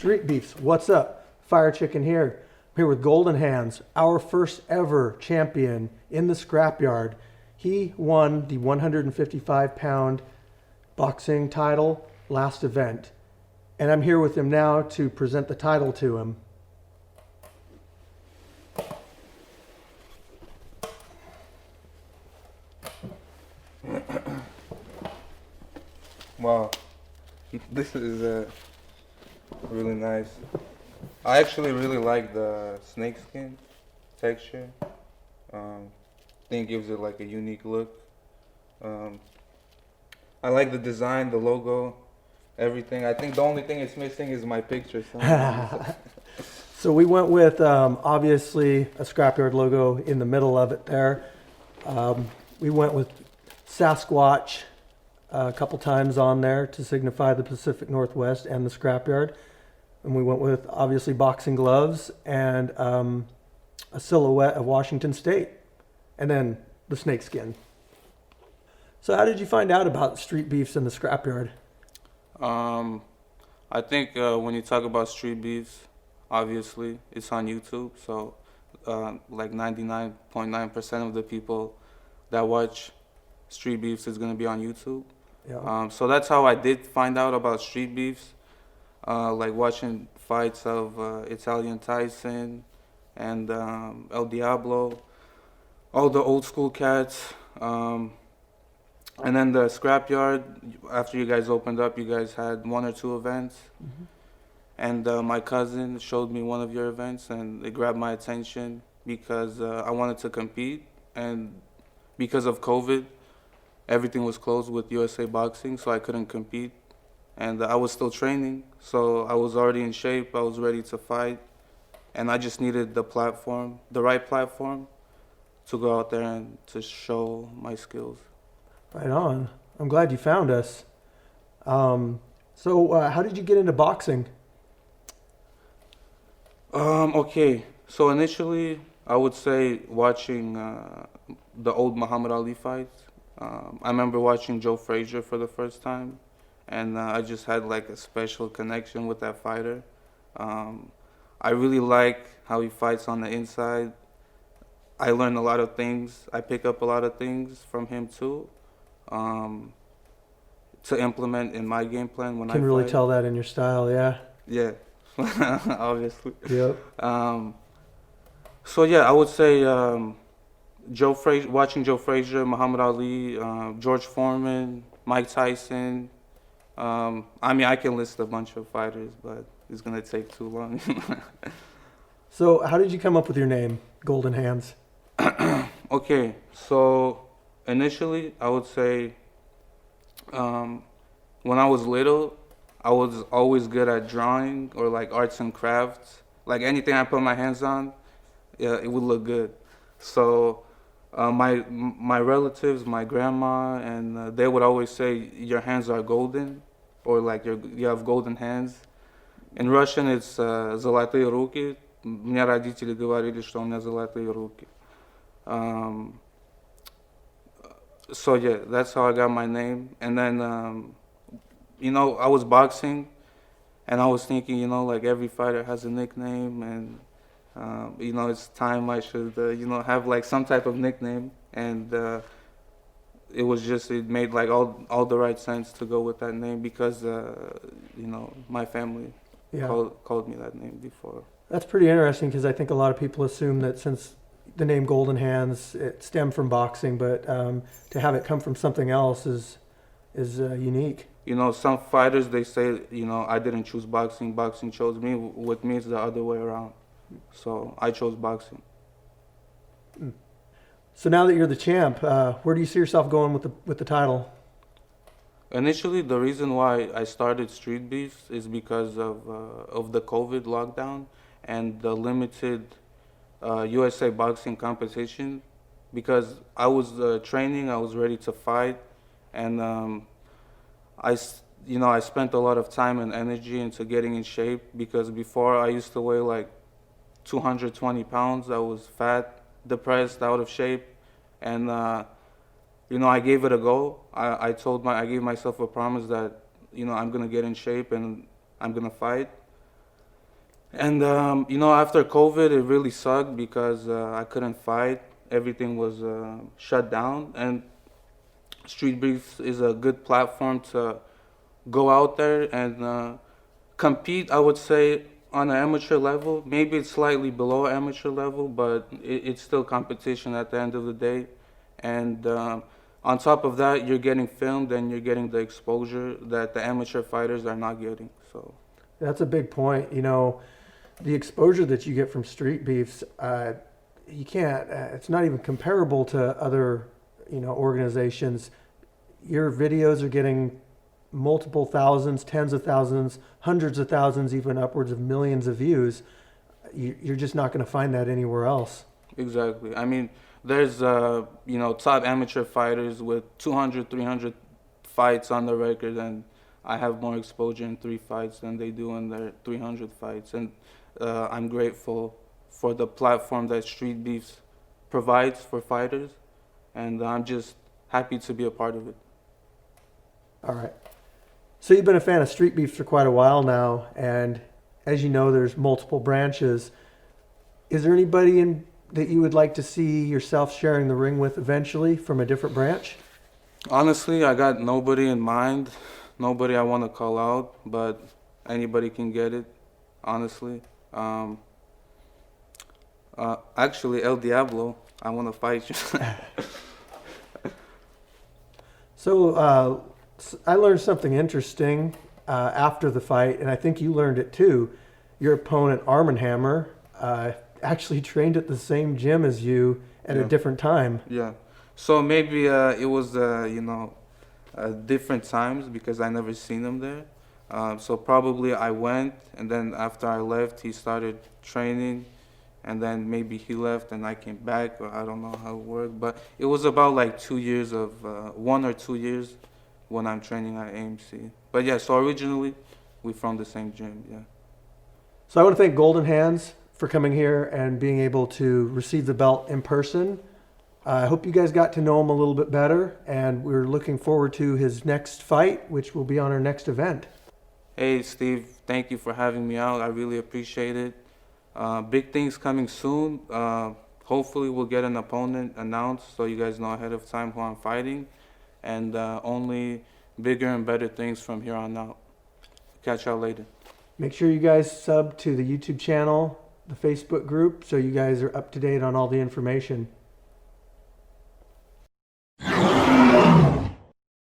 Street Beefs, what's up? Fire Chicken here. I'm here with Golden Hands, our first ever champion in the Scrapyard. He won the 155-pound boxing title last event. And I'm here with him now to present the title to him. Wow, this is really nice. I actually really like the snakeskin texture. Think gives it like a unique look. I like the design, the logo, everything. I think the only thing it's missing is my picture. So we went with obviously a Scrapyard logo in the middle of it there. We went with Sasquatch a couple times on there to signify the Pacific Northwest and the Scrapyard. And we went with obviously boxing gloves and a silhouette of Washington State, and then the snakeskin. So how did you find out about street beefs in the Scrapyard? I think when you talk about street beefs, obviously it's on YouTube. So like 99.9% of the people that watch street beefs is going to be on YouTube. Yeah. So that's how I did find out about street beefs, like watching fights of Italian Tyson and El Diablo, all the old school cats. And then the Scrapyard, after you guys opened up, you guys had one or two events. Mm-hmm. And my cousin showed me one of your events, and it grabbed my attention because I wanted to compete. And because of COVID, everything was closed with USA Boxing, so I couldn't compete. And I was still training, so I was already in shape. I was ready to fight. And I just needed the platform, the right platform, to go out there and to show my skills. Right on. I'm glad you found us. So how did you get into boxing? Okay, so initially I would say watching the old Muhammad Ali fights. I remember watching Joe Frazier for the first time, and I just had like a special connection with that fighter. I really like how he fights on the inside. I learned a lot of things. I pick up a lot of things from him too, to implement in my game plan when I fight. Can really tell that in your style, yeah. Yeah, obviously. Yep. So yeah, I would say watching Joe Frazier, Muhammad Ali, George Foreman, Mike Tyson. I mean, I can list a bunch of fighters, but it's gonna take too long. So how did you come up with your name, Golden Hands? Okay, so initially I would say when I was little, I was always good at drawing or like arts and crafts. Like anything I put my hands on, yeah, it would look good. So my relatives, my grandma, and they would always say your hands are golden, or like you have golden hands. In Russian, it's золотые руки. Мне родители говорили, что у меня золотые руки. So yeah, that's how I got my name. And then I was boxing, and I was thinking, like every fighter has a nickname, and it's time I should, have like some type of nickname. And it made like all the right sense to go with that name because, my family called me that name before. That's pretty interesting because I think a lot of people assume that since the name Golden Hands, it stemmed from boxing, but to have it come from something else is unique. Some fighters, they say, I didn't choose boxing, boxing chose me. With me, it's the other way around. So I chose boxing. So now that you're the champ, where do you see yourself going with the title? Initially, the reason why I started Street Beefs is because of the COVID lockdown and the limited USA boxing competition. Because I was training, I was ready to fight, and I spent a lot of time and energy into getting in shape. Because before I used to weigh like 220 pounds. I was fat, depressed, out of shape, and I gave it a go. I gave myself a promise that I'm gonna get in shape and I'm gonna fight. And you know, after COVID, it really sucked because I couldn't fight. Everything was shut down, and Street Beefs is a good platform to go out there and compete. I would say on an amateur level, maybe it's slightly below amateur level, but it's still competition at the end of the day. And on top of that, you're getting filmed and you're getting the exposure that the amateur fighters are not getting. So That's a big point. You know, the exposure that you get from street beefs, you can't. It's not even comparable to other, organizations. Your videos are getting multiple thousands, tens of thousands, hundreds of thousands, even upwards of millions of views. You're just not going to find that anywhere else. exactly. I mean, there's you know, top amateur fighters with 200, 300 fights on the record, and I have more exposure in 3 fights than they do in their 300 fights. And I'm grateful for the platform that Street Beefs provides for fighters, and I'm just happy to be a part of it. All right. So you've been a fan of street beefs for quite a while now, and as you know, there's multiple branches. Is there anybody that you would like to see yourself sharing the ring with eventually from a different branch? Honestly, I got nobody in mind, nobody I want to call out, but anybody can get it, honestly. Actually, El Diablo, I want to fight you. So I learned something interesting after the fight, and I think you learned it too. Your opponent, Arman Hammer, actually trained at the same gym as you at a Yeah. different time. Yeah. So maybe it was, you know, different times because I never seen him there. So probably I went, and then after I left, he started training, and then maybe he left and I came back, or I don't know how it worked. But it was about like 2 years of 1 or 2 years when I'm training at AMC. But yeah, so originally we from the same gym. Yeah. So I want to thank Golden Hands for coming here and being able to receive the belt in person. I hope you guys got to know him a little bit better, and we're looking forward to his next fight, which will be on our next event. Hey Steve, thank you for having me out. I really appreciate it. Big things coming soon. Hopefully we'll get an opponent announced so you guys know ahead of time who I'm fighting, and only bigger and better things from here on out. Catch y'all later. Make sure you guys sub to the YouTube channel, the Facebook group, so you guys are up to date on all the information.